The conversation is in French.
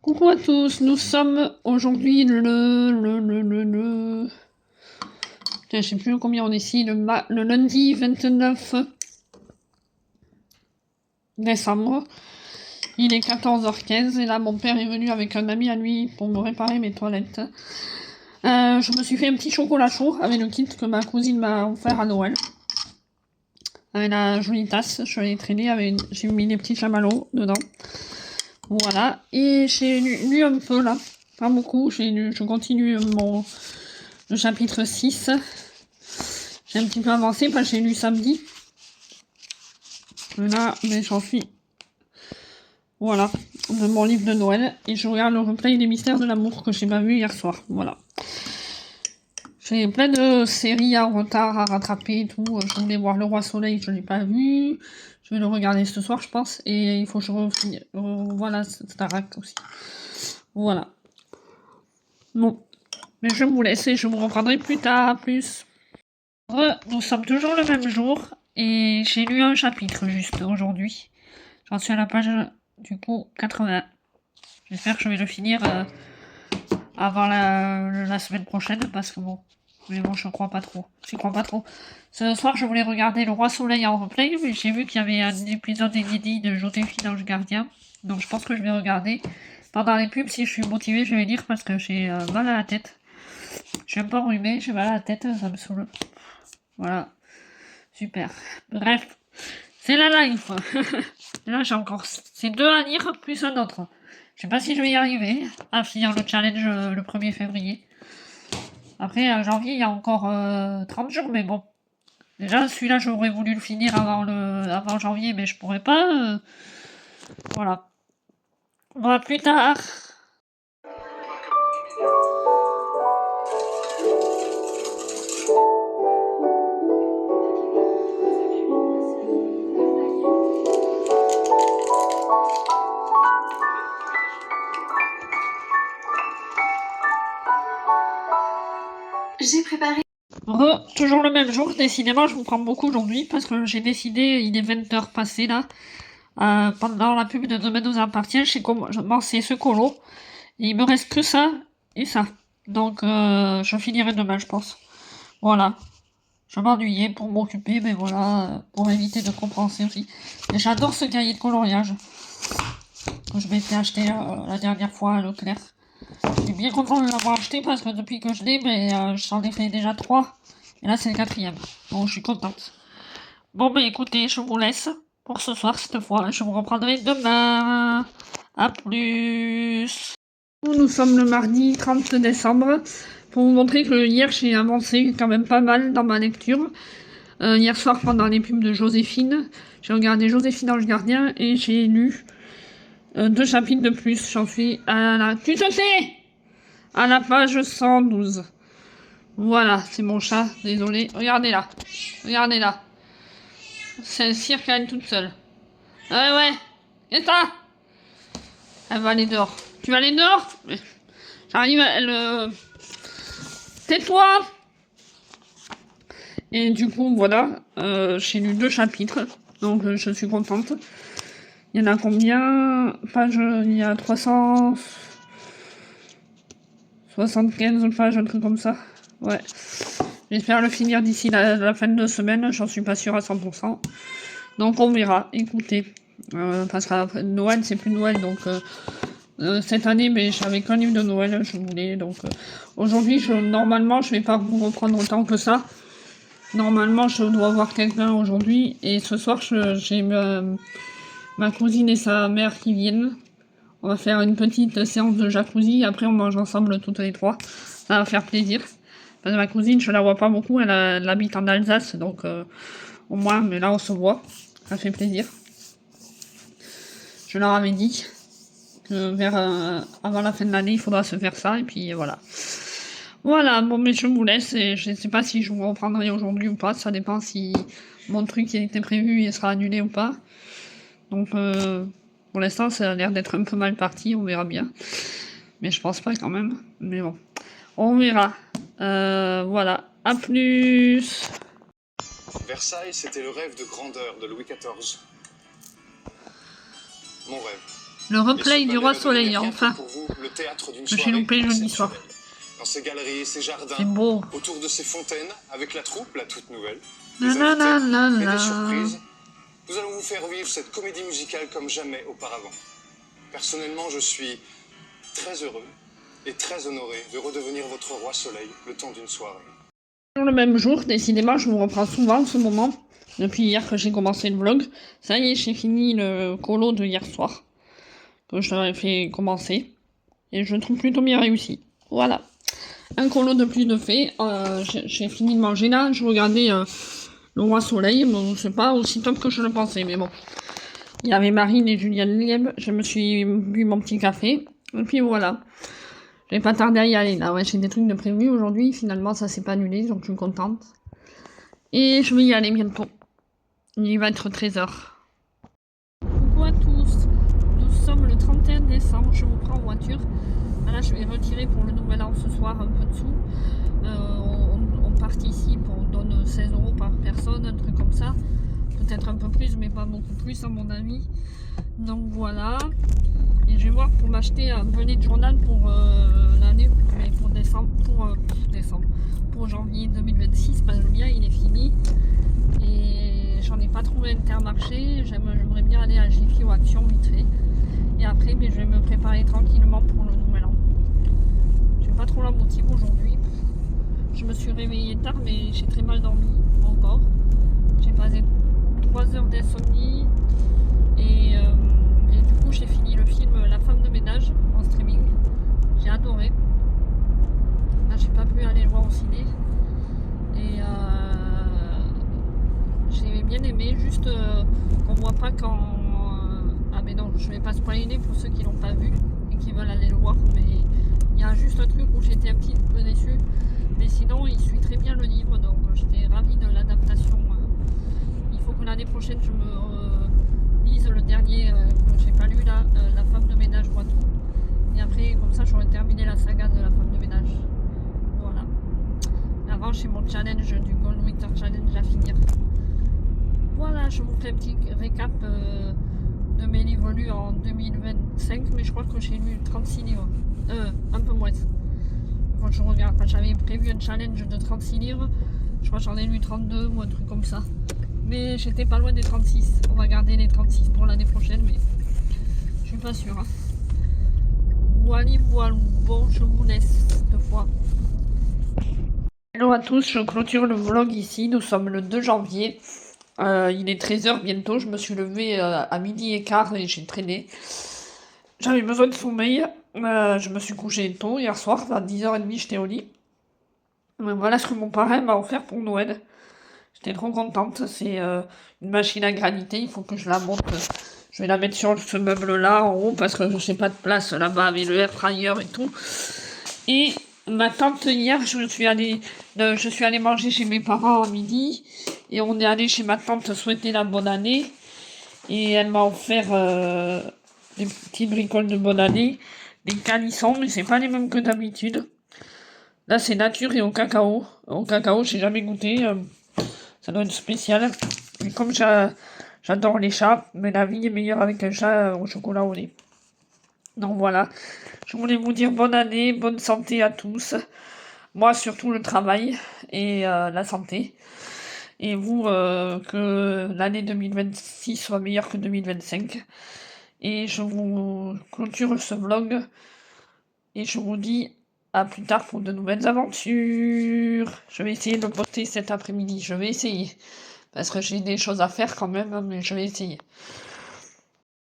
Coucou à tous, nous sommes aujourd'hui Putain, je sais plus combien on est ici, le lundi 29 décembre. Il est 14h15 et là mon père est venu avec un ami à lui pour me réparer mes toilettes. Je me suis fait un petit chocolat chaud avec le kit que ma cousine m'a offert à Noël. Avec la jolie tasse, je l'ai traîné avec... J'ai mis des petits chamallows dedans. Voilà, et j'ai lu un peu là, pas beaucoup, je continue le chapitre 6. J'ai un petit peu avancé parce que j'ai lu samedi. Là, mais j'en suis... Voilà, de mon livre de Noël. Et je regarde le replay des mystères de l'amour que j'ai pas vu hier soir. Voilà. J'ai plein de séries en retard à rattraper et tout. Je voulais voir Le Roi Soleil, je l'ai pas vu. Je vais le regarder ce soir, je pense. Et il faut que je voilà, Starac aussi. Voilà. Bon. Mais je vous laisse et je vous reprendrai plus tard. Plus. Nous sommes toujours le même jour. Et j'ai lu un chapitre juste aujourd'hui. J'en suis à la page du coup 80. J'espère que je vais le finir avant la semaine prochaine parce que bon. Mais bon, je crois pas trop. J'y crois pas trop. Ce soir, je voulais regarder Le Roi Soleil en replay, mais j'ai vu qu'il y avait un épisode inédit de Joséphine Ange Gardien. Donc je pense que je vais regarder. Pendant les pubs, si je suis motivée, je vais lire parce que j'ai mal à la tête. Je suis un peu enrhumée, j'ai mal à la tête, ça me saoule. Voilà. Super. Bref. C'est la life. Là, j'ai encore ces deux à lire, plus un autre. Je sais pas si je vais y arriver à finir le challenge le 1er février. Après, janvier, il y a encore 30 jours, mais bon. Déjà, celui-là, j'aurais voulu le finir avant janvier, mais je pourrais pas. Voilà. On va plus tard. J'ai préparé. Toujours le même jour, décidément, je vous prends beaucoup aujourd'hui parce que j'ai décidé, il est 20h passé là. Pendant la pub de Demain nous appartient, j'ai commencé ce colo. Et il me reste que ça et ça. Donc, je finirai demain, je pense. Voilà. Je m'ennuyais pour m'occuper, mais voilà, pour éviter de compenser aussi. Et j'adore ce cahier de coloriage que je m'étais acheté la dernière fois à Leclerc. Je suis bien content de l'avoir acheté parce que depuis que je l'ai, mais j'en ai fait déjà 3. Et là, c'est le 4e. Bon, je suis contente. Bon, bah écoutez, je vous laisse pour ce soir cette fois. Je vous reprendrai demain. A plus. Nous sommes le mardi 30 décembre. Pour vous montrer que hier, j'ai avancé quand même pas mal dans ma lecture. Hier soir, pendant les pubs de Joséphine, j'ai regardé Joséphine Ange Gardien et j'ai lu 2 chapitres de plus. J'en suis à la... Tu te tais! À la page 112. Voilà, c'est mon chat, désolé. Regardez là. Regardez là. C'est un cirque à elle toute seule. Ouais. Et ça? Elle va aller dehors. Tu vas aller dehors? J'arrive à elle... Tais-toi! Et du coup, voilà. J'ai lu 2 chapitres. Donc, je suis contente. Il y en a combien? Pages... Il y a 375 pages, un truc comme ça. Ouais. J'espère le finir d'ici la fin de semaine. J'en suis pas sûre à 100%. Donc, on verra. Écoutez. Parce que Noël, c'est plus Noël. Donc, cette année, mais j'avais qu'un livre de Noël. Je voulais. Donc, aujourd'hui, normalement, je vais pas vous reprendre autant que ça. Normalement, je dois voir quelqu'un aujourd'hui. Et ce soir, j'ai ma cousine et sa mère qui viennent. On va faire une petite séance de jacuzzi. Après, on mange ensemble toutes les 3. Ça va faire plaisir. Parce que ma cousine, je la vois pas beaucoup. Elle habite en Alsace. Donc, au moins, mais là, on se voit. Ça fait plaisir. Je leur avais dit que avant la fin de l'année, il faudra se faire ça. Et puis, voilà. Voilà, bon, mais je vous laisse. Et je sais pas si je vous reprendrai aujourd'hui ou pas. Ça dépend si mon truc qui était prévu il sera annulé ou pas. Donc, pour l'instant, ça a l'air d'être un peu mal parti. On verra bien. Mais je pense pas quand même. Mais bon, on verra. Voilà, à plus. Versailles, c'était le rêve de grandeur de Louis XIV. Mon rêve. Le replay du Roi Soleil, Soleil, enfin. pour vous, le théâtre d'une Que j'ai soirée loupé jeudi exceptionnelle. soir. Dans ces galeries, ces jardins, C'est beau. autour de ces fontaines, avec la troupe, la toute nouvelle, La des la la invités la et la. des surprises, nous allons vous faire vivre cette comédie musicale comme jamais auparavant. Personnellement, je suis très heureux et très honoré de redevenir votre Roi Soleil le temps d'une soirée. Sur le même jour, décidément, je me reprends souvent en ce moment. Depuis hier que j'ai commencé le vlog. Ça y est, j'ai fini le colo de hier soir. Que je l'avais fait commencer. Et je le trouve plutôt bien réussi. Voilà. Un colo de plus de fait. J'ai fini de manger là. Je regardais le Roi Soleil. Bon, c'est pas aussi top que je le pensais, mais bon. Il y avait Marine et Juliane Lieb. Je me suis bu mon petit café. Et puis voilà. Je vais pas tarder à y aller là. Ouais, j'ai des trucs de prévu aujourd'hui. Finalement, ça s'est pas annulé, donc je suis contente. Et je vais y aller bientôt. Il va être 13h. Coucou à tous. Nous sommes le 31 décembre. Je vous prends en voiture. Là, je vais retirer pour le nouvel an ce soir un peu de sous. On participe, on donne 16 € par personne, un truc comme ça. Peut-être un peu plus, mais pas beaucoup plus à mon avis. Donc voilà. Et je vais voir pour m'acheter un bonnet de journal pour l'année, mais pour décembre, pour janvier 2026, parce que le mien il est fini. Et j'en ai pas trouvé Intermarché. J'aimerais bien aller à Jiffy ou Action vite fait. Et après, mais je vais me préparer tranquillement pour le nouvel an. J'ai pas trop la motive aujourd'hui. Je me suis réveillée tard, mais j'ai très mal dormi encore. J'ai passé 3 heures d'insomnie. Et du coup, j'ai fini le film La femme de ménage en streaming. J'ai adoré. Là, j'ai pas pu aller le voir au ciné. Et j'ai bien aimé, juste qu'on voit pas quand. Ah, mais non, je vais pas spoiler pour ceux qui l'ont pas vu et qui veulent aller le voir. Mais il y a juste un truc où j'étais un petit peu déçue. Mais sinon, il suit très bien le livre, donc j'étais ravie de l'adaptation. Il faut que l'année prochaine, je me lise le dernier que j'ai pas lu là, La femme de ménage voit tout. Et après, comme ça, j'aurais terminé la saga de La femme de ménage. Voilà. Avant, j'ai mon challenge du Gold Winter Challenge à finir. Voilà, je vous fais un petit récap de mes livres lus en 2025, mais je crois que j'ai lu 36 livres. Un peu moins. Quand je regarde, j'avais prévu un challenge de 36 livres, je crois que j'en ai lu 32 ou un truc comme ça. Mais j'étais pas loin des 36. On va garder les 36 pour l'année prochaine, mais je suis pas sûre. Hein. Voilà, voilà. Bon, je vous laisse cette fois. Hello à tous, je clôture le vlog ici. Nous sommes le 2 janvier. Il est 13h bientôt. Je me suis levée à 12h15 et j'ai traîné. J'avais besoin de sommeil. Je me suis couchée tôt hier soir. À 10h30, j'étais au lit. Voilà ce que mon parrain m'a offert pour Noël. J'étais trop contente. C'est une machine à graniter. Il faut que je la monte. Je vais la mettre sur ce meuble-là en haut parce que je n'ai pas de place là-bas avec le air fryer et tout. Et ma tante, hier, je suis allée manger chez mes parents à midi. Et on est allé chez ma tante souhaiter la bonne année. Et elle m'a offert des petites bricoles de bonne année. Des calissons, mais c'est pas les mêmes que d'habitude. Là, c'est nature et au cacao. Au cacao, j'ai jamais goûté. Ça doit être spécial. Et comme j'adore les chats, mais la vie est meilleure avec un chat au chocolat au lait. Donc voilà. Je voulais vous dire bonne année, bonne santé à tous. Moi, surtout le travail et la santé. Et vous, que l'année 2026 soit meilleure que 2025. Et je vous clôture ce vlog. Et je vous dis à plus tard pour de nouvelles aventures. Je vais essayer de poster cet après-midi. Je vais essayer. Parce que j'ai des choses à faire quand même, mais je vais essayer.